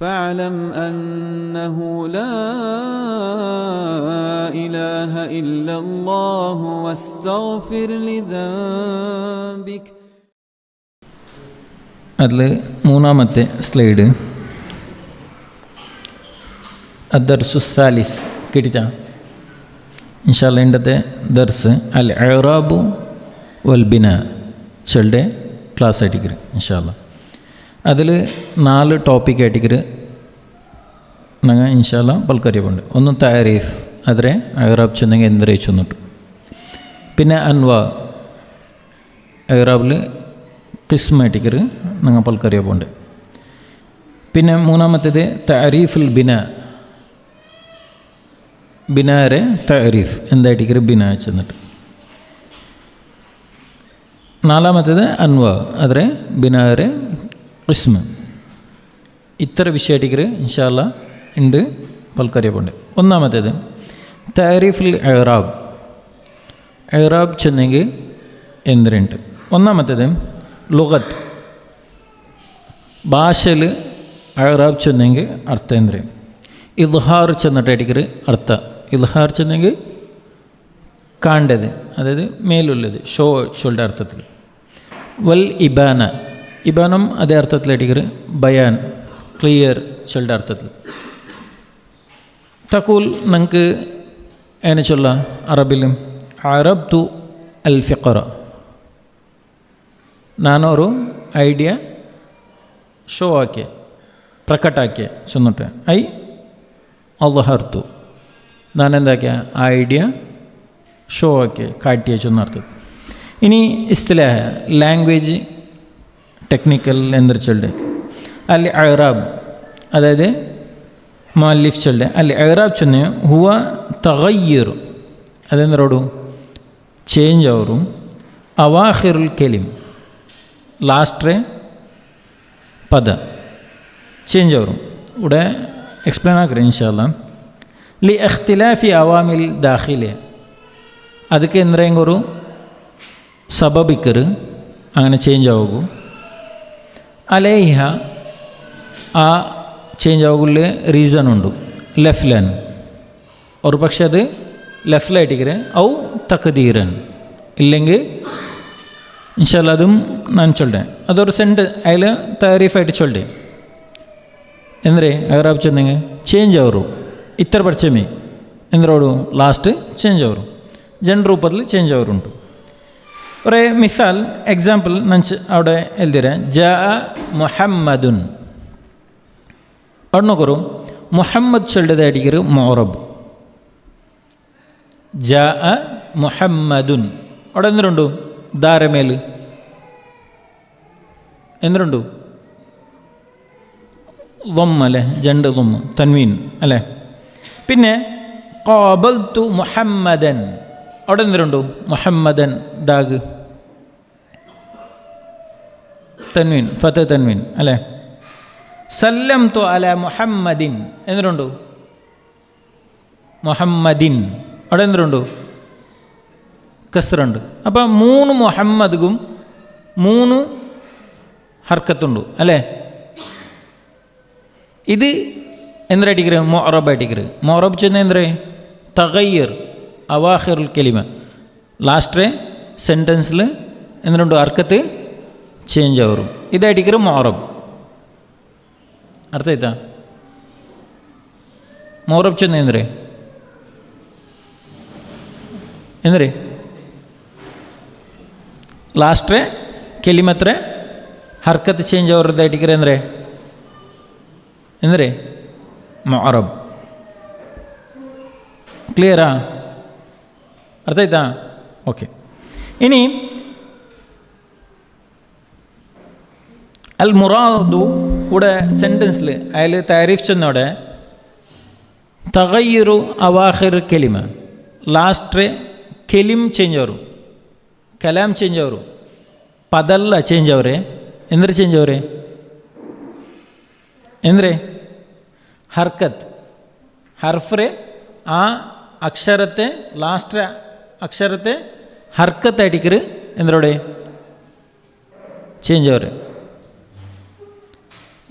فاعلم أنه لا إله إلا الله واستغفر لذنبك. അതിൽ മൂന്നാമത്തെ സ്ലൈഡ് അദ്ദർസുസാലിസ് കിട്ടിച്ച ഇൻഷാല്ല ഇണ്ടത്തെ ദർസ് അൽ ഇറാബു വൽ ബിന ചെളുടെ ക്ലാസ് ആയിട്ടിക്കറ് ഇൻഷാല്ല. അതിൽ 4 ടോപ്പിക് ആയിട്ടിക്കറ് ഞങ്ങൾ ഇൻഷാല്ല പൽക്കറിയുണ്ട്. ഒന്ന് താരീഫ് അതിരെ ഇറാബ് ചെന്നെങ്കിൽ എന്തിരെ ചെന്നിട്ടു. പിന്നെ അൻവാ ഇറാബിൽ കിസ്മായിട്ടിക്കറ് ഞങ്ങൾ പൽക്കറിയുണ്ട്. പിന്നെ മൂന്നാമത്തേത് താരീഫുൽ ബിന ബിനാരെ താരീഫ് എന്തായിട്ടിക്കറ് ബിന ചെന്നിട്ട്. നാലാമത്തേത് അൻവാ അതിരെ ബിനാരെ കിസ്മ. ഇത്ര വിഷയമായിട്ടിക്കറ് ഇൻഷാല്ല ഉണ്ട് പൽക്കറിയുണ്ട്. ഒന്നാമത്തേത് താരീഫുൽ ഇറാബ് ഇറാബ് ചെന്നെങ്കിൽ എന്തിനുണ്ട്. ഒന്നാമത്തേത് ലുഗത്ത് ഭാഷയിൽ ഇറാബ് ചെന്നെങ്കിൽ അർത്ഥം എന്തിന്. ഇദ്ഹാർ ചെന്നിട്ടായിട്ടിക്കറ് അർത്ഥ. ഇദ്ഹാർ ചെന്നെങ്കിൽ കാണ്ടത് അതായത് മേലുള്ളത് ഷോയുടെ അർത്ഥത്തിൽ. വൽ ഇബാന ഇബാനം അതേ അർത്ഥത്തിലായിട്ടിക്കറ് ബയാൻ ക്ലിയർ ചെളുടെ അർത്ഥത്തിൽ. തക്കൂൽ നമുക്ക് എന്നെ ചൊല്ല അറബിലും അറബ് തു അൽ ഫിഖറ ನಾನವರು ಐಡಿಯಾ ಶೋ ಆಕೆ ಪ್ರಕಟಾಕೆ ಚೊನ್ನೊಟ್ಟೆ ಐ ಅಲ್ಹರ್ತು ನಾನೆಂದಾಕೆ ಆ ಐಡಿಯಾ ഷോ ആക്കി കാട്ടിയ ചെന്നർത്ഥം. ഇനി ഇസ്തിലാഹ ലാംഗ്വേജ് ടെക്നിക്കൽ എന്നൊരു ചൊല്ലുണ്ട്. അൽ ഇറാബ് അതായത് മുഅല്ലിഫ് ചൊല്ലുണ്ട്. അൽ ഇറാബ് ചെന്ന് ഹുവ തഗയ്യുർ അതെന്തോടും ചേഞ്ച് ആവും. അവാഖിറുൽ കലിം ലാസ്റ്റ് പദ ചേഞ്ച് ആവും. ഇവിടെ എക്സ്പ്ലെയിൻ ആക്കറേ ഇൻഷാല്ലാ. ലി ഇഖ്തിലാഫി അവാമിൽ ദാഖിലെ ಅದಕ್ಕೆ ಅಂದರೆ ಹೆಂಗೋರು ಸಬಬಿಕ್ಕರು അങ്ങനെ ചേഞ്ച് ആകും. അലേഹ ആ ചേഞ്ച് ആകുള്ള റീസൺ ഉണ്ട്. ലെഫ്ലൻ ഒരു പക്ഷെ അത് ലെഫ്റ്റിലായിട്ടിക്കരെ ഔ തക്ദീരൻ ഇല്ലെങ്കിൽ ഇൻഷാല്ല അതും ഞാൻ ചൊല്ലേ. അതൊരു അതിൽ താരീഫായിട്ട് ചൊല്ലേ ಎಂದರೆ ಅಗರಾಬ್ ಚೆಂದಂಗೆ ಚೇಂಜ್ ಅವರು ಇತ್ತರ ಪಡ್ಚಮಿ ಎಂದ್ರೋಡು ಲಾಸ್ಟ್ ಚೇಂಜ್ ಅವರು ജൻ രൂപത്തിൽ ചേഞ്ച് ആവാറുണ്ട്. ഒരു മിസാൽ എക്സാമ്പിൾ ഞാൻ അവിടെ എഴുതിരാം. ജാ മുഹമ്മദുൻ അവിടെ നോക്കൂ. മുഹമ്മദ് ചൊല്ലുന്നതായിരിക്കും മൊറബ്. ജാ മുഹമ്മദുൻ അവിടെ എന്തിനുണ്ട് ധാരമേൽ എന്തിനുണ്ട് ലൊമ്മ അല്ലേ ജണ്ട് ലൊമ്മ തൻവീൻ അല്ലേ. പിന്നെ ഖാബൽതു മുഹമ്മദൻ അവിടെ എന്തിനുണ്ട് മുഹമ്മദൻ ദാഗ് തൻവീൻ ഫത തൻവീൻ അല്ലേ. സല്ലംതു അല മുഹമ്മദിൻ എന്തിനുണ്ട് മുഹമ്മദിൻ അവിടെ എന്തിനുണ്ട് കസ്റുണ്ട്. അപ്പം 3 മുഹമ്മദും 3 ഹർക്കത്തുണ്ട് അല്ലേ. ഇത് എന്തിനായിട്ടിക്കറ് മൊറബായിട്ടിക്കറ്. മൊറബ് ചെന്ന് എന്തിനാ തഗയ്യർ അവാഖിറുൽ കലിമ ലാസ്റ്റ് സെൻറ്റൻസിൽ എന്തിനുണ്ട് ഹർക്കത്ത് ചേഞ്ച് ആവും. ഇതായിട്ടിക്കറ് മൊറബ്. അർത്ഥം ഇതാ മൊറബ് ചെന്ന് എന്തിനാ എന്തിനാ ലാസ്റ്റ് കലിമത്ര ഹർക്കത്ത് ചേഞ്ച് ആവുന്നതായിട്ടിക്കറ് എന്തിനാ എന്തിനാ മൊറബ്. ക്ലിയറാ അർത്ഥമായിട്ടാ ഓക്കെ. ഇനി അൽ മുറാദു ഇവിടെ സെൻറ്റൻസിൽ അതിൽ താരീഫ് ചെന്നോടെ തഗയ്യുറു അവാഖിർ കലിമ ലാസ്റ്റ് കലിം ചേഞ്ച് ആവും കലാം ചേഞ്ച് ആവും പദല്ല ചേഞ്ച് ആവരെ എന്തൊരു ചേഞ്ച് ആവരെ എന്തിരെ ഹർക്കത്ത് ഹർഫറെ ആ അക്ഷരത്തെ ലാസ്റ്റ് അക്ഷരത്തെ ഹർക്കത്തായിട്ടിക്കറ് എന്തിനോടെ ചേഞ്ച് ആവരെ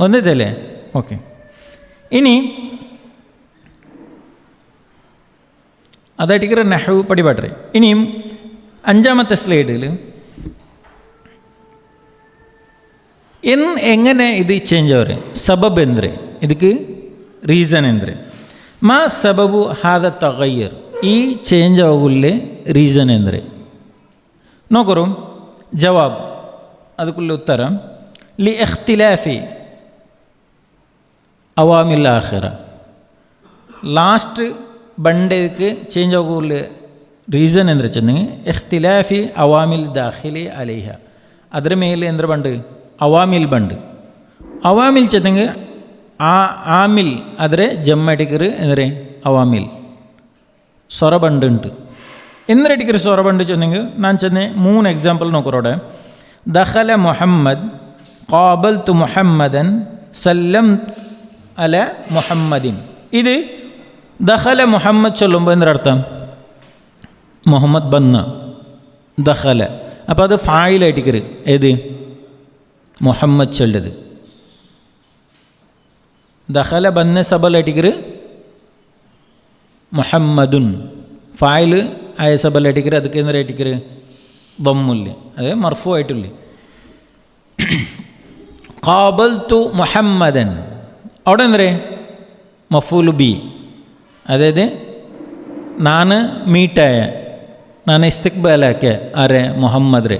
ഒന്നിതല്ലേ ഓക്കെ. ഇനി അതായിട്ട് നെഹ്വു പടിപാട്ടേ. ഇനിയും 5ാമത്തെ സ്ലൈഡിൽ എങ്ങനെ ഇത് ചേഞ്ച് ആവരെ, സബബ് എന്ದ್ರೆ, ಇದಕ್ಕೆ ರೀಸನ್ ಎಂದರೆ ಮಾ ಸಬಬು ಹಾದ ತಗಯ್ಯರ್, ಈ ಚೇಂಜ್ ಆಗುಲ್ಲೇ ರೀಸನ್ ಎಂದರೆ ನೋಕರು ಜವಾಬ್ ಅದಕ್ಕುள்ள ಉತ್ತರ ಲಿ ಇಖ್ತಿಲಾಫಿ ಅವಾಮಿಲ್ ಆಖಿರ. ಲಾಸ್ಟ್ ಬಂಡೆಗೆ ಚೇಂಜ್ ಆಗುಲ್ಲೇ ರೀಸನ್ ಎಂದರೆ ಚೆಂದ ಇಖ್ತಿಲಾಫಿ ಅವಾಮಿಲ್ ದಾಖಿಲಿ ಅಲೈಹ, ಅದರ ಮೇಲೆ ಎಂದ್ರೆ ಬಂಡು ಅವಾಮಿಲ್ ಬಂಡು. ಅವಾಮಿಲ್ ಚೆಂದಂಗೆ ആമിൽ അതിരെ ജമ്മടിക്കർ എന്നരെ അവാമിൽ സ്വറബണ്ടുണ്ട് എന്നരടിക്കർ സ്വറബണ്ട് ചെന്നെങ്കിൽ ഞാൻ ചെന്ന് 3 എക്സാമ്പിൾ നോക്കറോടെ. ദഖല മുഹമ്മദ്, ഖാബൽ തു മുഹമ്മദൻ, സല്ലം അല മുഹമ്മദിൻ. ഇത് ദഖല മുഹമ്മദ് ചൊല്ലുമ്പോൾ എന്തൊരർത്ഥം? മുഹമ്മദ് ബന്ന ദഖല. അപ്പോൾ അത് ഫായിലായിട്ടിക്കർ ഏത് മുഹമ്മദ് ചൊല്ലത്. ദഖല ബന്ന സബലായിട്ടിക്കർ മുഹമ്മദുൻ, ഫായിൽ ആയ സബലായിട്ടിക്കർ അതൊക്കെ എന്നരായിട്ടിക്കർ ദമ്മുല്ല്, അത് മർഫു ആയിട്ടുള്ളി. ഖാബൽ തു മുഹമ്മദൻ അവിടെ എന്തരേ മഫൂലു ബി, അതായത് ನಾನು മീറ്റായ, ನಾನು ഇസ്തിക്ബാലാക്കിയ ആരെ മുഹമ്മദ് രെ.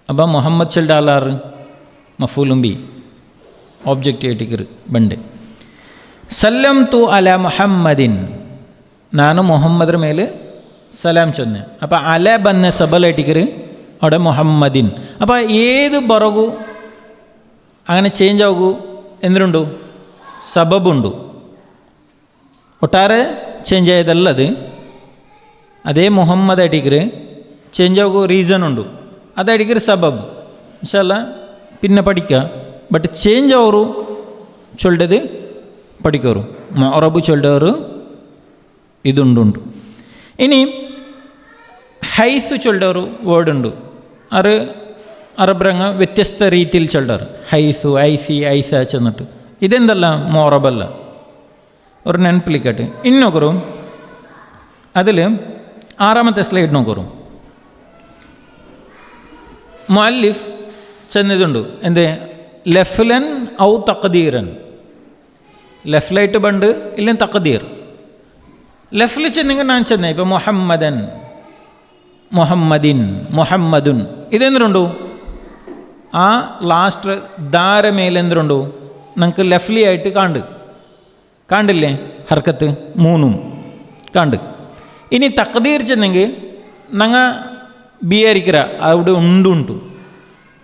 അപ്പം മുഹമ്മദ് ചൊല്ലിട്ട് ആളാറ് മഫൂലും ബി ഓബ്ജക്റ്റ് ആയിട്ടിക്കർ ബണ്ട്. സല്ലം തു അല മുഹമ്മദിൻ, ನಾನು മുഹമ്മദ് മേൽ സലാം ചൊന്നെ. അപ്പം അല ബന്ന സബലായിട്ടിക്കർ അവിടെ മുഹമ്മദിൻ. അപ്പം ഏത് ബറകു അങ്ങനെ ചേഞ്ച് ആകൂ എന്തിനുണ്ടു? സബബുണ്ടു. ഒട്ടാരെ ചേഞ്ച് ആയതല്ലത്, അതേ മുഹമ്മദ് ആയിട്ടിക്കർ ചേഞ്ച് ആകൂ റീസൺ ഉണ്ട്, അതായിട്ടിക്കർ സബബ്. ഇൻഷാ അല്ലാ പിന്നെ പഠിക്കുക. ബട്ട് ചേഞ്ച് ಅವರು ചൊല്ലത് പഠിക്കോರು, മൊറബ് ചൊല്ലವರು ഇതുണ്ടുണ്ട്. ഇനി ഹൈസ് ചൊല്ലವರು വേർഡുണ്ട്, അത് അറബ്രങ്ങ വ്യത്യസ്ത രീതിയിൽ ചൊല്ലറ്. ഹൈസു, ഐസി, ഐസ ചെന്നിട്ട് ഇതെന്തല്ല മൊറബല്ല. ഒരു ನೆನಪಿಲಿക്കട്ടെ. ഇനി നോക്കറു അതിൽ 6ാമത്തെ സ്ലൈഡ് നോക്കറു. മുഅല്ലിഫ് ചെന്നതുണ്ട് എന്ത് ലഫ്ലൻ ഔ തഖദീറൻ. ലഫ്ലായിട്ട് ബണ്ട് ഇല്ലെങ്കിൽ തഖദീർ. ലഫ്ൽ ചെന്നെങ്കിൽ ഞാൻ ചെന്നേ ഇപ്പം മുഹമ്മദൻ, മുഹമ്മദിൻ, മുഹമ്മദുൻ ഇതെന്തിനുണ്ടു? ആ ലാസ്റ്റ് ദാര മേലെന്തിനുണ്ടു? നമുക്ക് ലഫ്ലി ആയിട്ട് കാണ്ടില്ലേ ഹർക്കത്ത് 3 കാണ്ട്. ഇനി തഖദീർ ചെന്നെങ്കിൽ ഞങ്ങൾ ബിയാരിക്കര അവിടെ ഉണ്ടുണ്ട്,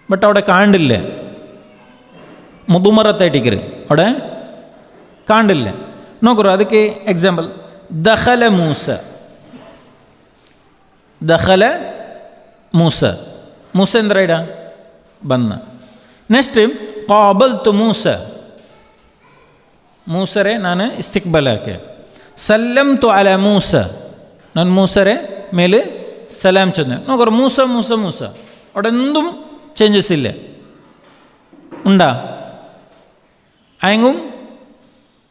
ബട്ട് അവിടെ കാണ്ടില്ല. മുതുമറത്തായിട്ടിക്കര് അവിടെ കാണ്ടില്ല. നോക്കൂ ಅದಕ್ಕೆ എക്സാമ്പിൾ ദഖല മൂസ, ദഖല മൂസ, മൂസ എന്തരയിട ബന്ന. നെക്സ്റ്റ് ഖാബൽ തു മൂസ, മൂസരെ ഞാൻ ഇസ്തിക്ബലാക്കിയ. സല്ലം തു അല മൂസ, ഞാൻ മൂസരെ മേൽ സലാം ചൊന്നു. നോക്കൂ മൂസ മൂസ മൂസ അവിടെ എന്തും ചേഞ്ചസ് ഇല്ല, ഉണ്ടാ ആയെങ്കും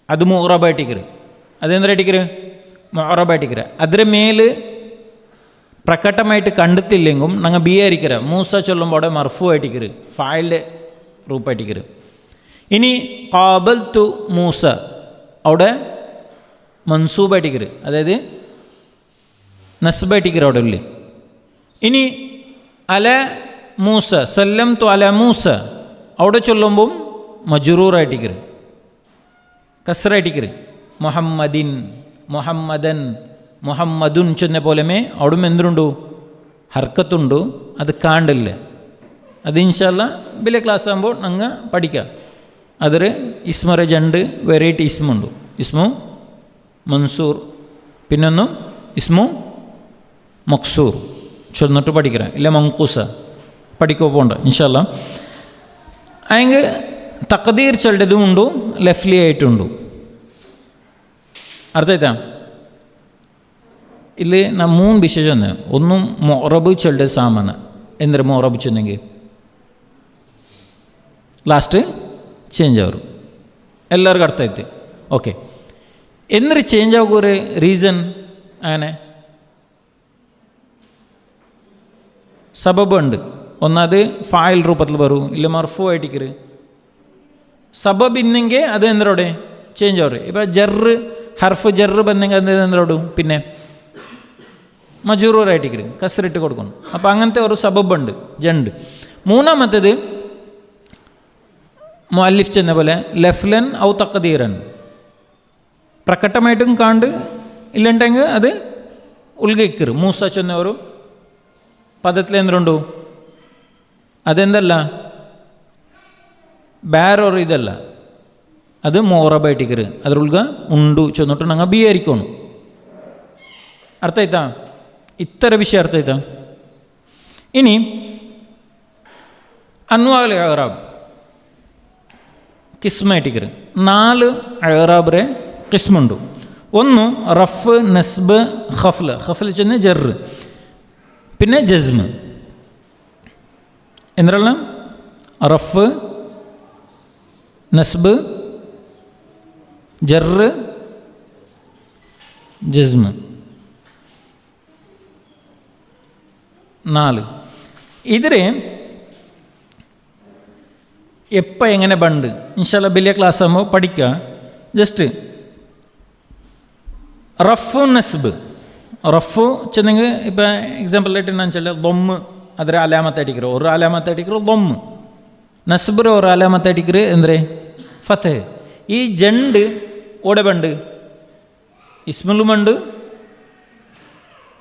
അത് മുഅറബായിട്ടിക്കര്. അതെന്തരായിട്ടിക്കര്? മുഅറബായിട്ടിക്കര്. അതിര മേല് പ്രകടമായിട്ട് കണ്ടെത്തില്ലെങ്കും ഞങ്ങൾ ബി ആയിരിക്കര. മൂസ ചൊല്ലുമ്പോൾ അവിടെ മർഫു ആയിട്ടിക്കര്, ഫായിലിൻ്റെ റൂപ്പായിട്ടിക്കര്. ഇനി ഖാബൽ തു മൂസ അവിടെ മൻസൂബായിട്ടിക്കര്, അതായത് നസ്ബായിട്ടിക്കര് അവിടെ ഉള്ളിൽ. ഇനി അല മൂസ, സല്ലം തു അല മൂസ അവിടെ ചൊല്ലുമ്പം മജ്റൂറായിട്ടിക്കര്, കസ്റായിട്ടിക്കര്. മുഹമ്മദിൻ, മുഹമ്മദൻ, മുഹമ്മദുൻ ചെന്ന പോലെമേ അവിടും എന്തുണ്ടു? ഹർക്കത്തുണ്ടു, അത് കാണ്ടില്ല. അത് ഇൻഷാ അല്ലാ ബിലെ ക്ലാസ് ആകുമ്പോൾ ഞങ്ങൾ പഠിക്കാം. അതിൽ ഇസ്മറ 2 വെറൈറ്റി ഇസ്മുണ്ട്. ഇസ്മു മൻസൂർ, പിന്നൊന്നും ഇസ്മു മക്സൂർ ചൊന്നിട്ട് പഠിക്കണം. ഇല്ല മങ്കൂസ പഠിക്കോ പോണ്ട ഇൻഷാ അല്ലാ. അയെങ്കിൽ തഖദീർ ചൊല്ലതും ഉണ്ടു, ലഫ്ലി ആയിട്ടുണ്ടു. അർത്ഥമായിട്ടാ? ಇಲ್ಲಿ ನಾ 3 ವಿಷಯ ಚಂದ. ಒಂದು ಮೊರಬು ಚೊಲ್ಲೆ ಸಾಮಾನ ಎಂದರೆ ಮೊರಬು ಚೆಂದಂಗೆ ಲಾಸ್ಟ್ ಚೇಂಜ್ ಅವರು ಎಲ್ಲರಿಗೂ ಅರ್ಥ ಐತಿ. ಓಕೆ, ಎಂದ್ರೆ ಚೇಂಜ್ ಆಗೋರೆ ರೀಸನ್ അങ്ങനെ സബബ് ഉണ്ട്. ഒന്നത് ഫായിൽ രൂപത്തിൽ വരും, ഇല്ല മർഫു ആയിട്ടിക്കറ്. സബബ് ഇന്നെങ്കിൽ അത് എന്തരോടെ ചേഞ്ച് ആവും. ഇപ്പം ജറ് ഹർഫ് ജറ് ബന്നെങ്കിൽ അത് എന്തരോടും പിന്നെ മജൂറായിട്ടിക്കറ് കസറിട്ട് കൊടുക്കണം. അപ്പം അങ്ങനത്തെ ഒരു സബബ് ഉണ്ട്, ജണ്ട്. മൂന്നാമത്തേത് മുഅല്ലിഫ് ചെന്ന പോലെ ലഫ്ലൻ ഔ തഖദീറൻ, പ്രകടമായിട്ടും കാണ്ട് ഇല്ലുണ്ടെങ്കിൽ അത് ഉൾഗിക്കറ്. മൂസ ചെന്ന ഒരു പദത്തിൽ എന്തുണ്ടു, അതെന്തല്ല ಬೇರೆಯವರು ಇದಲ್ಲ, ಅದು ಮೋರಬೈಟಿಗರು ಅದ್ರೊಳ್ಗ ಉಂಡು ಚೊಂದೊಟ್ಟು ನಂಗೆ ಬಿಯರಿಕೋನು. ಅರ್ಥ ಆಯ್ತಾ? ಇತರ ವಿಷಯ ಅರ್ಥ ಆಯ್ತಾ? ಇನಿ ಅನ್ವಾಲ್ ಅರಾಬ್ കിസ്മായിട്ടിക്കറ് 4 അഴറാബറെ കിസ്മുണ്ട്. ഒന്ന് റഫ്, നസ്ബ്, ഖഫ്ല്. ഖഫ്ല് ചെന്ന് ജറ്, പിന്നെ ജസ്മ്. എന്നുള്ള റഫ്, നസ്ബ്, ജറ്, ജസ്മ്. 4 ഇതിരെ എപ്പോൾ എങ്ങനെ ബണ്ട് ഇൻഷാല്ല വലിയ ക്ലാസ് ആകുമ്പോൾ പഠിക്കുക. ജസ്റ്റ് റഫ് നസ്ബ്. റഫ് ചെന്നെങ്കിൽ ഇപ്പം എക്സാമ്പിളായിട്ട് എന്നാ വെച്ചാൽ ദൊമ്മ് ಅದರ ಅಲಾಮತ್ ಅಡಿಕರು, ഒരു ಅಲಾಮತ್ ಅಡಿಕರು ദൊമ്മ്. നസ്ബർ ഒരു അലാമത്ത് അടിക്കറ് എന്തേ ഫത്ത്. ഈ ജണ്ട് ഓടെ ബണ്ട് ഇസ്മിലും ഉണ്ട്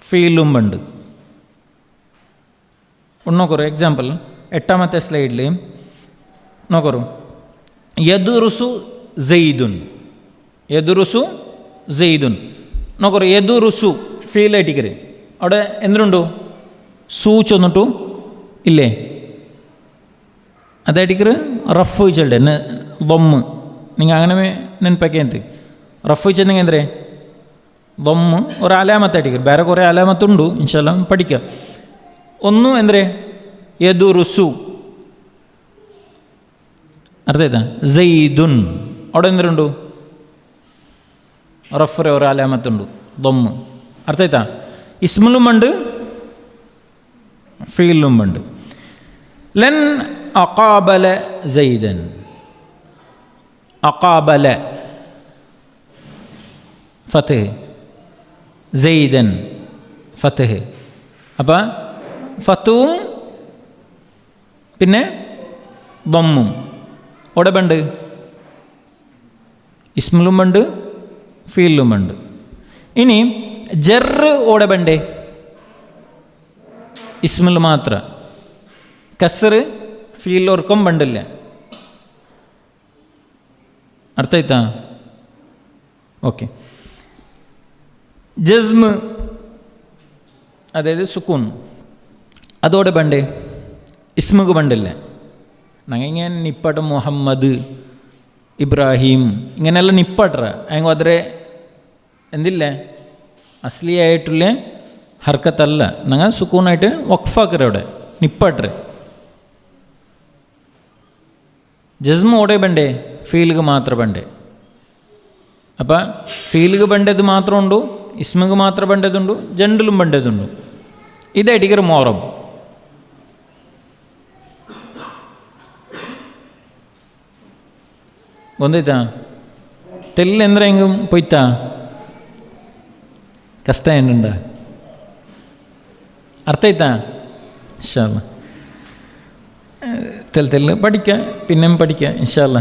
ഫീലും ഉണ്ട്. നോക്കറു എക്സാമ്പിൾ 8ാമത്തെ സ്ലൈഡിൽ നോക്കറു. യദുറുസു സെയ്ദുൻ, യദുറുസു സെയ്ദുൻ. നോക്കറു യദുറുസു ഫീൽ അടിക്കറ്, അവിടെ എന്തിനുണ്ടോ സൂ ചൊന്നിട്ടു ഇല്ലേ, അതായിട്ടിക്കറ് റഫ് വെച്ചേ ദൊമ്മ്. നിങ്ങൾ അങ്ങനെ നെനപ്പാക്കിയിട്ട് റഫ് വെച്ചെങ്കിൽ എന്തേ ദൊമ്മ് ഒരു അലാമത്തായിട്ടിക്കറ്. വേറെ കുറേ അലാമത്തുണ്ട്, ഇൻഷാല്ലാ പഠിക്കാം. ഒന്നും എന്തേ യദുറുസു, അർത്ഥ ചെയ്താ സെയ്ദുൻ. അവിടെ എന്തുണ്ടു റഫറെ ഒരു അലാമത്തുണ്ട് ദൊമ്മ്. അർത്ഥ ചെയ്താ ഇസ്മിലും ഉണ്ട് ഫീലും ഉണ്ട്. ലൻ അഖാബല സെയ്ദൻ, അഖാബല ഫത്ഹ്, സെയ്ദൻ ഫത്ഹ്. അപ്പം ഫത്തുവും പിന്നെ ദമ്മും അവിടെ ഉണ്ട്, ഇസ്മിലും ഉണ്ട് ഫീലും ഉണ്ട്. ഇനി ജറ് ഓടെ ബണ്ടേ ഇസ്മിൽ മാത്ര, കസറ് ഫീലോർക്കും ബണ്ടില്ല. അർത്ഥ ആയിത്താ? ഓക്കെ. ജസ്മ് അതായത് സുക്കൂൺ അതോടെ ബണ്ടേ ഇസ്മുക്ക് ബണ്ടില്ല. ഞങ്ങൾ ഇങ്ങനെ നിപ്പാട്ട മുഹമ്മദ്, ഇബ്രാഹിം ഇങ്ങനെയെല്ലാം നിപ്പാട്ടറ അയങ്ങ അതിരെ എന്തില്ല അസ്ലിയായിട്ടുള്ള ഹർക്കത്തല്ല. ഞങ്ങൾ സുക്കൂണായിട്ട് വഖഫാക്കറ അവിടെ നിപ്പാട്ടറ്. ജസ്മ് ഓടെ ബണ്ടേ ഫീലുക്ക് മാത്രം ബണ്ടേ. അപ്പം ഫീലുക്ക് ബണ്ടത് മാത്രം ഉണ്ടോ, ഇസ്മുക്ക് മാത്രം ബണ്ടതുണ്ടോ, ജണ്ടിലും ബണ്ടതുണ്ടോ. ഇതടിക്കറ് മോറം. ಗೊತ್ತಾಯ್ತಾ? ತೆಲ್ಲಿ ಅಂದರೆ ಹೆಂಗೆ ಪೊಯ್ತಾ ಕಷ್ಟ ಏನುಂಡ? ಅರ್ಥ ಆಯ್ತಾ? ഇൻഷാല്ല തെല്ല് പഠിക്കുക, പിന്നെയും പഠിക്കുക ഇൻഷാല്ല.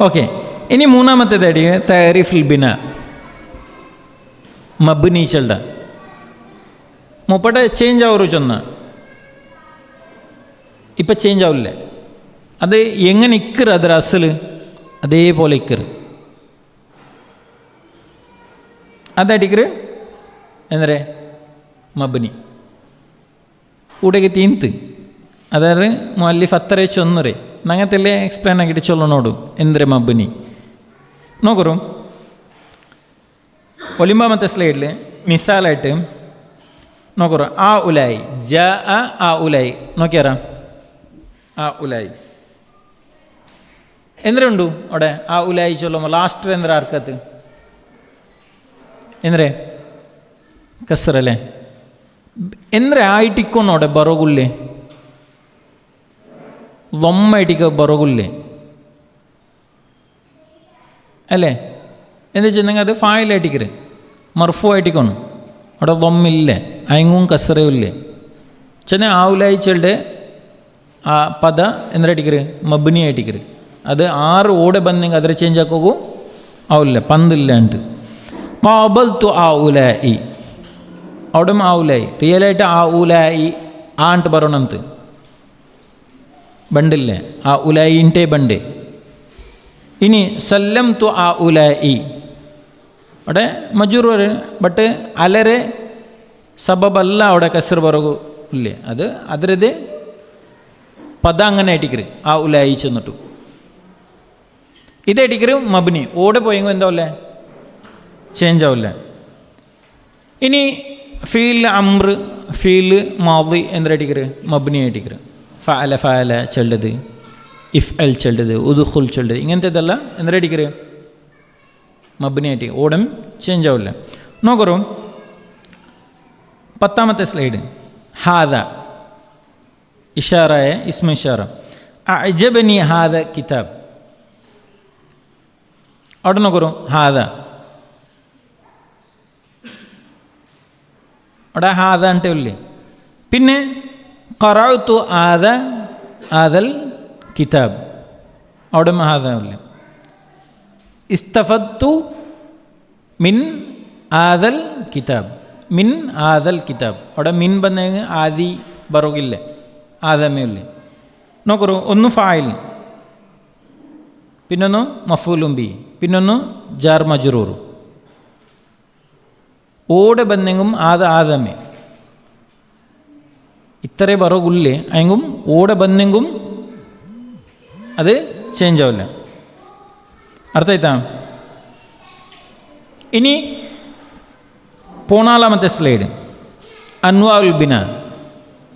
ഓക്കെ. ഇനി മൂന്നാമത്തേത് അടി താരിഫുൽ ബിന മബ്നി ചൽഡ മുപ്പടെ ചേഞ്ച് ആവറു ചൊന്ന ഇപ്പം ചേഞ്ച് ആവില്ലേ. അത് എങ്ങനെ ഇക്കറ് ಅದರ അസല് അതേപോലെ ഇക്കറ് അതടിക്കറ് എന്നേ മബ്നി കൂടെಗೆ തീന്ത്. അതായത് മുഅല്ലിഫ് അത്രേ ചൊന്നറേ നങ്ങത്തെല്ലേ എക്സ്പ്ലെയിൻ ആക്കിയിട്ട് ചൊല്ലണോಡು ಎಂದ್ರೆ മബ്നി. നോക്കറു ഒലിമ്പാമത്തെ സ്ലൈഡിൽ മിസാലായിട്ട് നോക്കറു ആ ഉലായി ജ ആ ഉലായി നോക്കിയാറാ. ആ ഉലായി എന്തുണ്ടു അവിടെ ആ ഉലായി ചൊല്ലുമ്പോൾ ലാസ്റ്റ് എന്തൊരു ഹർക്കത്ത് എന്തൊരു കസറല്ലേ എന്തൊരു ആയിട്ടിക്കൊന്നു അവിടെ ബറോഗുല്ലേ ലൊമ്മായിട്ടിക്ക ബറോഗുല്ലേ അല്ലേ എന്താ വെച്ചിട്ടുണ്ടെങ്കിൽ അത് ഫായിലായിട്ടിക്കര് മർഫു ആയിട്ടിക്കൊന്നു അവിടെ ലൊമ്മില്ലേ അയങ്ങും കസറയും ഇല്ലേ ചെന്നെ ആ ഉലായിച്ചളുടെ ആ പദ എന്തിനായിട്ടിക്കര് മബ്നി ആയിട്ടിക്കര് അത് 6 ഓടെ ಬಂದೆಂಗೆ ಅದರ ಚೇಂಜ್ ಹಾಕೋಗು ಅವಲ್ಲ ಪಂದಿಲ್ಲ ಅಂಟು ಕಾಬಲ್ತು ಆ ಉಲಾಯಿ അവിടെ ആ ഉലായി റിയലായിട്ട് ആ ഉലായി ആ ಅಂಟು ಬರೋಣಂತ ಬಂಡಿല്ലേ ಆ ಉಲಾಯಿ ಇಂಟೆ ಬಂಡೆ ഇനി സല്ലംതു ആ ഉലായി അവിടെ മജൂർ ബട്ട് അലരെ സബബല്ല അവിടെ കസർ ബറകു ഇല്ലേ അത് ಅದರದೇ പദ അങ്ങനെ ആയിട്ടിക്കര് ആ ഉലായി ചെന്നിട്ടു ഇതടിക്കരും മബ്നി ഓടെ പോയെങ്കിൽ എന്താവില്ലേ ചേഞ്ച് ആവില്ല ഇനി ഫീൽ അമ്ര ഫീൽ മാവി എന്തിനടിക്കര് മബ്നി ആയിട്ടിക്കര് ഫഅല ഫഅല ചെല്ലത് ഇഫ് അൽ ചെല്ലത് ഉദ്ഖുൽ ചെല്ലത് ഇങ്ങനത്തേതല്ല എന്തിനടിക്കര് മബ്നി ആയിട്ട് ഓടും ചേഞ്ച് ആവില്ല നോക്കറു 10ാമത്തെ സ്ലൈഡ് ഹാദ ഇഷാറയ ഇസ്മ ഇഷാറ അഅജബനി ഹാദ കിതാബ് അവിടെ നോക്കൂ ഹാദ അവിടെ ഹാദ అంటే ഇല്ലേ പിന്നെ ഖറഅതു ആദൽ കിതാബ് അവിടെ ഹാദ ഇല്ലേ ഇസ്തഫദ്തു മിൻ ആദൽ കിതാബ് മിൻ ആദൽ കിതാബ് അവിടെ മിൻ ಬಂದಾಗ ആദി ബറോഗില്ലേ ആദമേ ഇല്ലേ നോക്കൂ ഒന്ന് ഫായിൽ പിന്നൊന്ന് മഫൂലും ബി പിന്നൊന്ന് ജാർ മജ്റൂർ ഓടെ ബന്നെങ്കും ആദമേ ഇത്രേ ബറോഗുല്ലേ അയെങ്കും ഓടെ ബന്നെങ്കും അത് ചേഞ്ച് ആവില്ല അർത്ഥമായിത്താ ഇനി 14ാമത്തെ സ്ലൈഡ് അൻവാഉൽ ബിന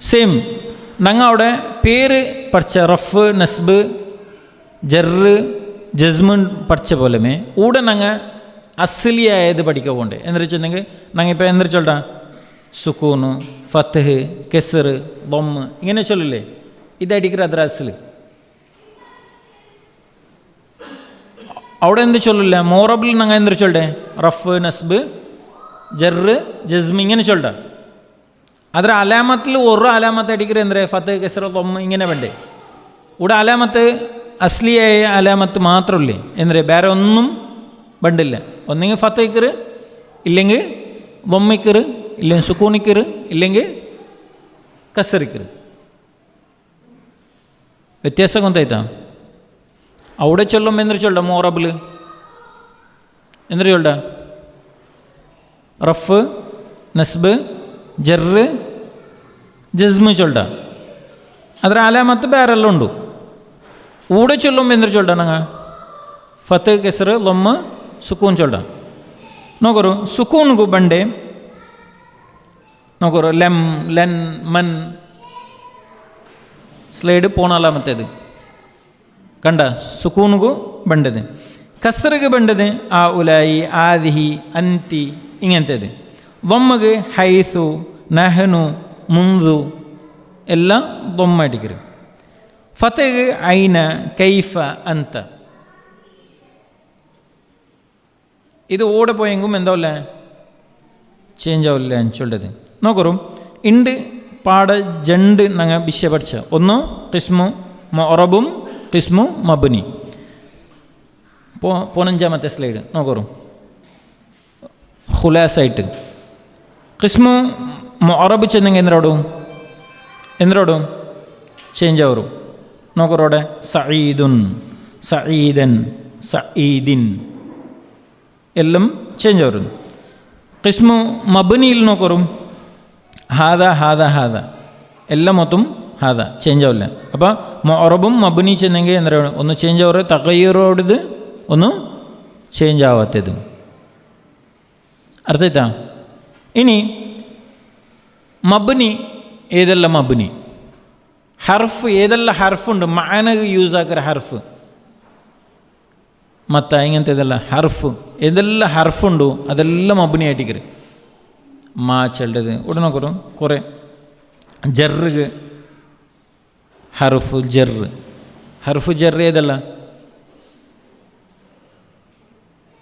സെയിം ഞങ്ങൾ അവിടെ പേര് പഠിച്ച റഫ് നസ്ബ് ജറ് ജസ്മുൻ പഠിച്ച പോലെ ഊടെ ഞങ്ങൾ അസ്ലിയായത് പഠിക്കാൻ പോകണ്ടേ എന്ന് വെച്ചിട്ടുണ്ടെങ്കിൽ ഞങ്ങൾ ഇപ്പോൾ എന്തൊരു ചൊല്ലാ സുക്കൂന് ഫത്ത് കെസർ ബൊമ്മ് ഇങ്ങനെ ചൊല്ലില്ലേ ഇതടിക്കറ അത്ര അസ്ല് അവിടെ എന്ത് ചൊല്ലില്ല മോറബിൽ ഞങ്ങൾ എന്തൊരു ചൊല്ലേ റഫ് നസ്ബ് ജറ് ജസ്മ് ഇങ്ങനെ ചൊല്ലാ ಅದರ ಅಲಾಮത്തിൽ ഒരു അലാമത്ത് അടിക്കറ് എന്തൊരു ഫത്ത് കെസർ ബൊമ്മ് ഇങ്ങനെ വേണ്ടേ ഇവിടെ അലാമത്ത് അസ്ലിയായ അലാമത്ത് മാത്രമല്ലേ എന്തൊരു വേറെ ഒന്നും ബണ്ടില്ല ഒന്നെങ്കിൽ ഫത്തയ്ക്കറ് ഇല്ലെങ്കിൽ ബൊമ്മയ്ക്കറ് ഇല്ലെങ്കിൽ സുക്കൂണിക്കറ് ഇല്ലെങ്കിൽ കസറിക്കറ് വ്യത്യാസം കൊണ്ടായിട്ടാ അവിടെ ചൊല്ലുമ്പോൾ എന്തൊരു ചൊല്ല മോറബിൾ എന്തൊരു ചൊല്ല റഫ് നസ്ബ് ജറ് ജസ്മ് ചൊല്ല ಅದರ അലാമത്ത് ಬೇರೆಲ್ಲ ಉಂಟು ഊടെ ചൊല്ലുമ്പോൾ എന്തൊരു ചൊല്ല ഞങ്ങൾ ഫത്ത് കെസർ ലൊമ്മ് സുക്കൂൻ ചൊല്ല നോക്കറു സുക്കൂനുകു ബണ്ടേ നോക്കറു ലം ലൻ മൻ സ്ലൈഡ് 14ാമത്തേത് കണ്ട സുക്കൂനുകു ബണ്ടത് കസറുകു ബണ്ടത് ആ ഉലായി ആദിഹി അൻതി ഇങ്ങനത്തേത് ലൊമ്മക്ക് ഹൈസു നഹനു മുൻസു എല്ലാം ലൊമ്മടിക്കറ് ഫത്തഹ് ഐന കൈഫ അന്ത ഇത് ഓടെ പോയെങ്കും എന്താവില്ല ചേഞ്ച് ആവില്ല എന്ന് ചൊല്ലത് നോക്കറും ഇണ്ട് പാട ജണ്ട് ഞങ്ങൾ വിഷയ പഠിച്ച ഒന്ന് ഖിസ്മു മൊറബും ഖിസ്മു മബ്നി 15ാമത്തെ സ്ലൈഡ് നോക്കറും ഖുലാസായിട്ട് ഖിസ്മു മൊറബ് ചെന്നെങ്കിൽ എന്തിനോടും ചേഞ്ച് ആവറും നോക്കറോടെ സഈദുൻ സഈദൻ സഈദിൻ എല്ലാം ചേഞ്ച് ആവരും ഖിസ്മു മബ്നിയിൽ നോക്കറും ഹാദ ഹാദ ഹാദ എല്ലാം മൊത്തം ഹാദ ചേഞ്ച് ആവില്ല അപ്പോൾ മൊറബും മബ്നി ചെന്നെങ്കിൽ എന്താണ് ഒന്ന് ചേഞ്ച് ആവുക തകയ്യറോടത് ഒന്ന് ചേഞ്ച് ആവാത്തത് അർത്ഥത്താ ഇനി മബ്നി ഏതെല്ലാം മബ്നി ഹർഫ് ഏതെല്ലാം ഹർഫുണ്ട് മാനക്ക് യൂസ് ആക്കുന്ന ഹർഫ് ಮತ್ತು ಹಿಂಗಂತದಲ್ಲ ಹರ್ಫು ಇದೆಲ್ಲ ಹರ್ಫುಂಡು ಅದೆಲ್ಲ ಮಬ್ನಿ ಆಟಿಕ್ರಿ ಮಾ ಚೆಲ್ಡದು ಉಡನೋಕರು ಕೊರೆ ಜರ್ರಿಗೆ ಹರ್ಫು ಜರ್ರ್ ಏದಲ್ಲ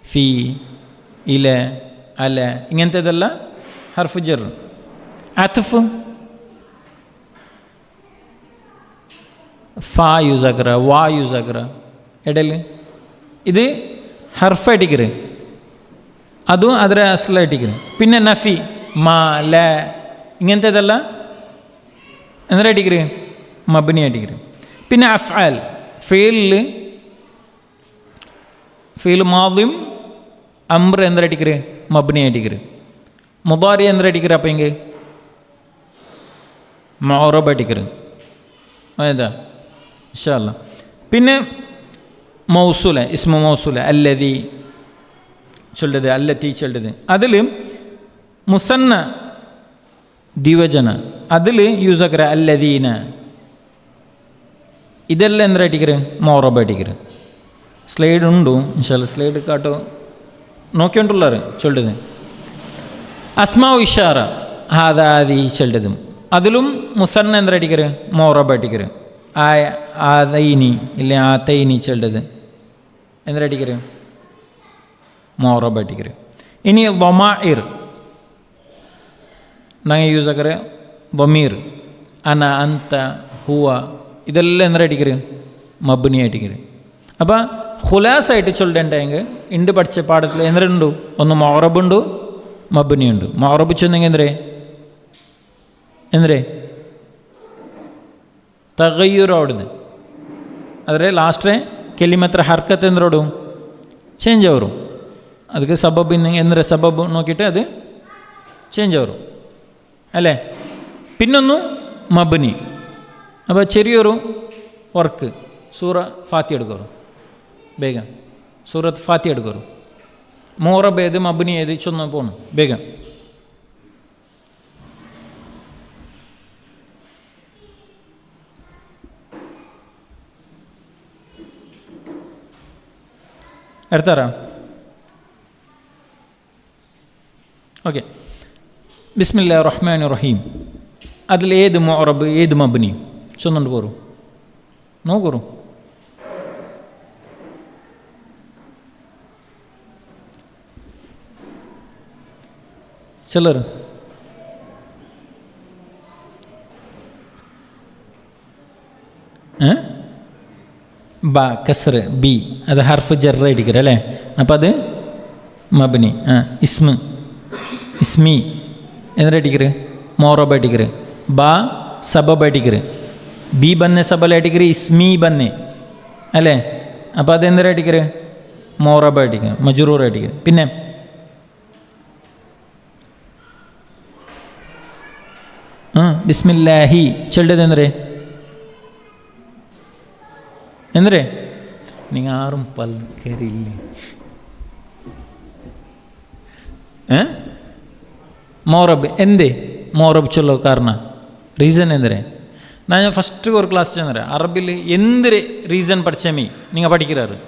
ಫೀ ಇಲೆ ಅಲೆ ಹಿಂಗಂತದಲ್ಲ ಹರ್ಫು ಜರ್ರ್ ಅತ್ಫು ഫാ യൂസ് ആക്കുക വാ യൂസ് ആക്കുക ഇടയിൽ ഇത് ഹർഫായിട്ടിക്കറ് അതും അതിരെ അസലായിട്ടിക്കറ് പിന്നെ നഫി മാ ല ഇങ്ങനത്തേതല്ല എന്തായിട്ടിക്കറ് മബ്നി ആയിട്ടിക്കറ് പിന്നെ അഫ്ആൽ ഫീൽ മാദിം അംർ എന്തായിട്ടിക്കറ് മബ്നി ആയിട്ടിക്കറ് മുദാരി എന്തായിട്ടിക്കറ് അപ്പം എങ്കിൽ മഅറബ് ആയിട്ടിക്കറ് ഏതാ ഇൻഷാ അല്ലാ പിന്നെ മൗസൂല ഇസ്മു മൗസൂല അല്ലദീ ചൊല്ലത് അല്ലത്തി ചൊല്ലത് അതിൽ മുസന്ന ദ്വിവചന അതിൽ യൂസ് ആക്കറ അല്ലദീന ഇതെല്ലാം എന്തായിട്ടിക്കറ് മൗറബായിട്ടിക്കറ് സ്ലൈഡ് ഉണ്ടു ഇൻഷാ അല്ലാ സ്ലൈഡ് കാട്ടോ നോക്കിയോണ്ടുള്ളാറ് ചൊല്ലത് അസ്മാ ഇഷാറ ഹാദാദി ചൊല്ലതും അതിലും മുസന്ന എന്തായിട്ടിക്കറ് മൗറബായിട്ടിക്കറ് ആദൈനി ഇല്ല ആതൈനി ചൊല്ലത് എന്തായിട്ടിക്കറ് മൗറബായിട്ടിക്കറ് ഇനി ദമാഇർ നാ യൂസ് ആക്കറ് ദമീർ അന അന്ത ഹുവ ഇതെല്ലാം എന്തായിട്ടിക്കറ് മബ്നി ആയിട്ടിക്കറ് അപ്പോൾ ഖുലാസായിട്ട് ചൊല്ലേണ്ടെങ്കിൽ ഇണ്ട് പഠിച്ച പാഠത്തിൽ എന്തുണ്ടു ഒന്ന് മൗറബുണ്ട് മബ്നിയുണ്ട് മൗറബ് ചെന്നെങ്കിൽ എന്തരേ തഗയ്യുറോടുന്ന് ಆದರೆ ಲಾಸ್ಟ್ರೆ ಕೆಲಿಮತ್ರ ಹರ್ಕತ್ ಎಂದ್ರೋಡು ಚೇಂಜ್ ಅವರು ಅದಕ್ಕೆ ಸಬಬಿನ ಎಂದರೆ ಸಬಬ್ നോക്കിയിട്ട് അത് ചേഞ്ച് ಅವರು അല്ലേ പിന്നൊന്നു മബ്നി അപ്പോൾ ചെറിയൊരു വർക്ക് സൂറ ഫാത്തി എടുക്കറു ಬೇಗ സൂറത്ത് ഫാത്തി എടുക്കറു മോറബ് ഏത് മബ്നി ഏത് ചൊന്ന് പോണു ಬೇಗ എടുത്താറാ ഓക്കെ ബിസ്മില്ലാഹിർ റഹ്മാനിർ റഹീം അതിൽ ഏത് മുഅറബ് ഏത് മബ്നി ചൊന്നുകൊണ്ട് പോറു നോക്കറു ചിലർ ബ കസ്ർ ബി അത് ഹർഫ് ജർറ അടിക്കറ് അല്ലേ അപ്പം അത് മബ്നി ഇസ്മി എന്തിനടിക്കറ് മോറബ് അടിക്കറ് ബ സബബ് അടിക്കറ് ബി ബന്നെ സബൽ അടിക്കറ് ഇസ്മി ബന്നെ അല്ലേ അപ്പം അത് എന്തിനടിക്കറ് മോറബ് അടിക്കറ് മജ്റൂർ അടിക്കറ് പിന്നെ ബിസ്മില്ലാഹി ചൊല്ലത് എന്തിരേ നിങ്ങൾ ആരും പൽക്കരില്ലേ മോറബ് എന്തേ മോറബ് ചൊല്ലോ കാരണ റീസൺ എന്തിരേ ഞാൻ ഫസ്റ്റ് ഒരു ക്ലാസ് ചെന്നേ അറബിൽ എന്തിരെ റീസൺ പഠിച്ചമീ നിങ്ങൾ പഠിക്കാറ്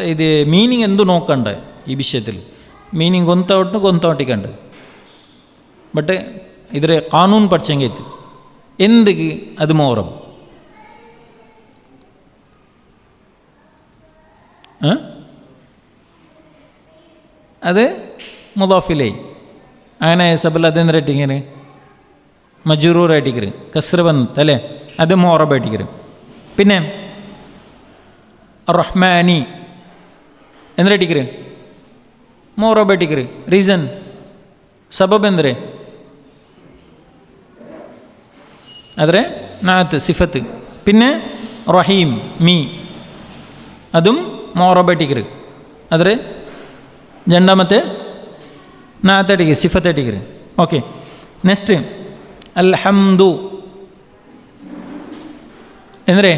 ഇത് മീനിങ് എന്തു നോക്കണ്ട ഈ വിഷയത്തിൽ മീനിങ് ಗೊಂತವಟ್ಟಿಕಂಡು ಬಟ್ ಇದರ ಕಾನೂನು ಪಡ್ಸಂಗೈತಿ ಎಂದಿಗೆ ಅದು ಮೊಹರಂ അത് മുദാഫിലേ അങ്ങനെ സബൽ അതെന്താ ഇട്ടിങ്ങനെ മജ്റൂർ ആയിട്ടിക്കറ് കസ്ര വന്നിട്ട് അല്ലേ അത് മോറബ് ആയിട്ടിക്കറ് പിന്നെ റഹ്മാനി എന്താ ഇട്ടിക്കറ് മോറബ് ആയിട്ടിക്കറ് റീസൺ സബബ് എന്തരേ ಆದರೆ ನಾತ್ ಸಿಫತ್ പിന്നെ റഹീം മീ അതും മോറബട്ടിക്കറ് ಆದರೆ രണ്ടാമത്തെ നാത്തടിക്കറ് സിഫത്തടിക്കറ് ഓക്കെ നെക്സ്റ്റ് അൽഹംദു ಎಂದರೆ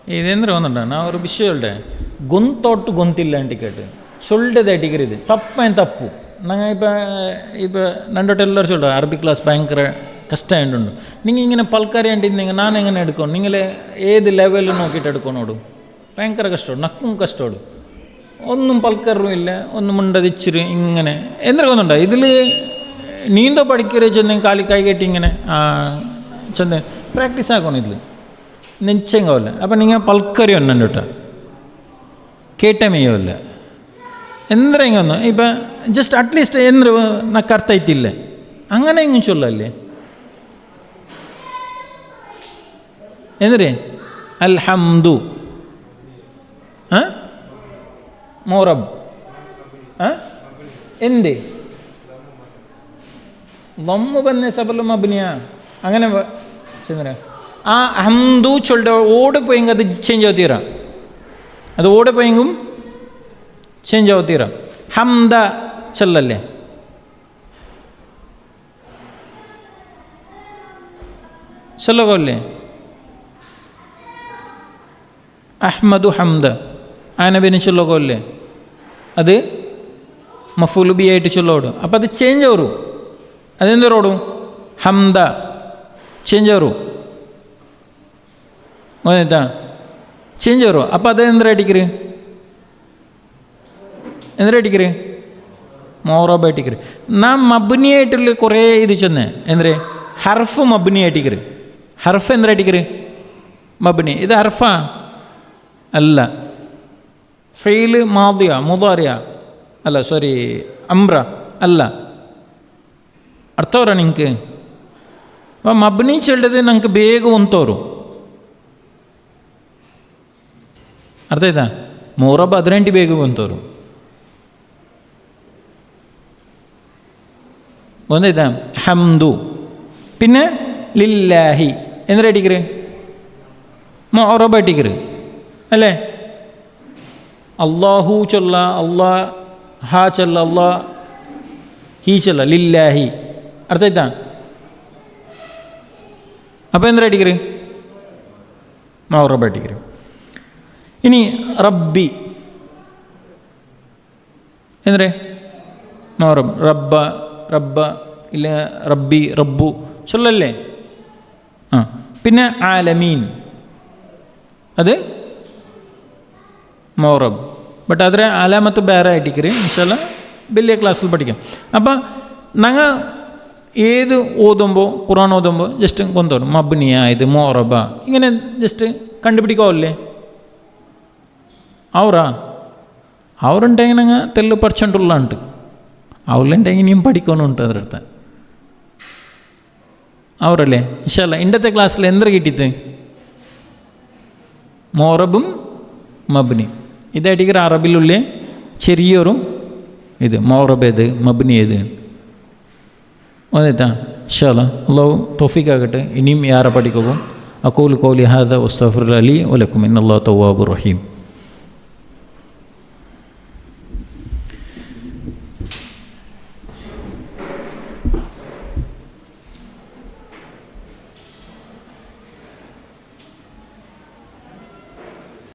ಇದೇಂದ್ರೆ ಒಂದುಂಟ ನಾವು ഒരു ವಿಷಯ ಹೇಳ್ದೆ ಗೊಂತೊಟ್ಟು ಗೊಂತಿಲ್ಲ ಅಂಟಿಕಟ್ಟು ಸೊಳ್ಳೆದ ಅಟಿಕರು ಇದು ತಪ್ಪೇನು ತಪ್ಪು ನಂಗೆ இப்போ நண்டோட்ட எல்லோரும் சொல்கிறேன் அரபிக் கிளாஸ் பயங்கர കഷ്ടമായിട്ടുണ്ട്. നിങ്ങൾ ഇങ്ങനെ പൽക്കാരിയാണ്ടിരുന്നെങ്കിൽ ഞാൻ എങ്ങനെ എടുക്കണം? നിങ്ങൾ ഏത് ലെവലിൽ നോക്കിയിട്ട് എടുക്കണോടും? ഭയങ്കര കഷ്ടമാണ്, നക്കും കഷ്ടമാണ്. ഒന്നും പൽക്കറും ഇല്ല, ഒന്നും മുണ്ടതിച്ചിരി ഇങ്ങനെ എന്തൊക്കെയൊന്നുണ്ടോ ഇതിൽ നീന്തോ പഠിക്കരുത് ചെന്ന് കാലി കൈ കെട്ടി ഇങ്ങനെ ചെന്ന് പ്രാക്ടീസ് ആക്കണം. ഇതിൽ നിശ്ചയമില്ല. അപ്പം നിങ്ങൾ പൽക്കറി ഒന്നും കേട്ടോ കേട്ടമേയല്ല എന്തെങ്കിലും ഒന്ന് ഇപ്പം ജസ്റ്റ് അറ്റ്ലീസ്റ്റ് എന്ത് നക്ക് അർത്ഥമായിട്ടില്ല അങ്ങനെ എങ്ങും ചൊല്ലല്ലേ എന്തിരേ അൽഹംദു മോറബ് എന്ത് വമ്മു ബന്നെ സബലു മബ്നിയ അങ്ങനെ ചെന്നര ആ ഹംദു ചൊല്ലുടെ ഓടെ പോയെങ്കിൽ അത് ചേഞ്ച് ആവത്തീരാ അത് ഓടെ പോയെങ്കും ചേഞ്ച് ആവത്തീരാ ഹംദ ചൊല്ലല്ലേ ചൊല്ലകല്ലേ അഹ്മദു ഹംദ ആ നബിനെ ചൊല്ലകല്ലേ അത് മഫൂലു ബി ആയിട്ട് ചൊല്ലോടും അപ്പം അത് ചേഞ്ച് ആവും അതെന്തോടും ഹംദ ചേഞ്ച് ആവും ഓതാ ചേഞ്ച് ആവും അപ്പം അത് എന്തടിക്കറ് എന്തടിക്കറ് മോറോബായിട്ടിക്കറ് നാം മബ്നിയായിട്ടുള്ള കുറേ ഇത് ചെന്നേ എന്തേ ഹർഫ് മബ്നിയായിട്ടിക്കറ് ഹർഫ് എന്തടിക്കറ് മബ്നി ഇത് ഹർഫാ അല്ല ഫെയില് മാദിയ മുദാരിയ അല്ല സോറി അംറ അല്ല ಅರ್ಥವ್ರ ನಿಂಗೆ ಮಬ್ನಿ ಚೆಲ್ಲದೆ ನಂಗೆ ಬೇಗ ಹೊಂತವ್ರು ಅರ್ಥ ಆಯ್ತಾ ಮೂರಬ್ಬ 18 ಬೇಗ ಹೊಂತವ್ರು ಒಂದಾಯ್ತಾ ಹಮ್ದು പിന്നെ ലില്ലാഹി എന്തിനാ അടിക്കറ് മൊറബ് അടിക്കറ് അല്ലേ അള്ളാഹു ചൊല്ല അള്ളാ ഹാ ചൊല്ല അള്ളാ ഹീ ചൊല്ല ലില്ലാഹി അർത്ഥമായിട്ടാ അപ്പോൾ എന്താ അടിക്കറ് മൗറബ് അടിക്കറ് ഇനി റബ്ബി എന്താ മൗറബ് റബ്ബ റബ്ബ ഇല്ല റബ്ബി റബ്ബു ചൊല്ലല്ലേ ആ പിന്നെ ആലമീൻ അത് മൗറബ് ബട്ട് അതിൽ ആലാമത്ത് ಬೇರೆ അടിക്കറ് ഇൻഷാല്ലാ വലിയ ക്ലാസ്സിൽ പഠിക്കാം അപ്പം ഞങ്ങൾ ഏത് ഓതുമ്പോൾ ഖുർആൻ ഓതുമ്പോൾ ജസ്റ്റ് കൊന്തോറും മബ്നിയ ഇത് മോറബ ഇങ്ങനെ ജസ്റ്റ് കണ്ടുപിടിക്കാവല്ലേ അവരുണ്ടെങ്കിൽ ഞങ്ങൾ തെല്ല് പഠിച്ചുകൊണ്ടുള്ളതുണ്ട് അവരുണ്ടെങ്കിൽ ഇനിയും പഠിക്കാനുണ്ട് അതിനടുത്ത് അവരല്ലേ ഇൻഷാല്ലാ ഇന്നത്തെ ക്ലാസ്സിൽ എന്താ കിട്ടിയത് മോറബും മബ്നി ഇതടിക്കറ അറബിലുള്ള ചെറിയൊരു ഇത് മോറബ് ഏത് മബ്നി ഏത് വന്നിട്ടാ ഇൻഷാല്ലാ അല്ലാഹു തൗഫീഖ് ആകട്ടെ ഇനിയും യാറെ പഠിക്കും അഖൂലു ഖൗലി ഹാദാ വസ്തഗ്ഫിറുല്ലാഹി ലി വലക്കും ഇന്നല്ലാഹു തവ്വാബുർ റഹീം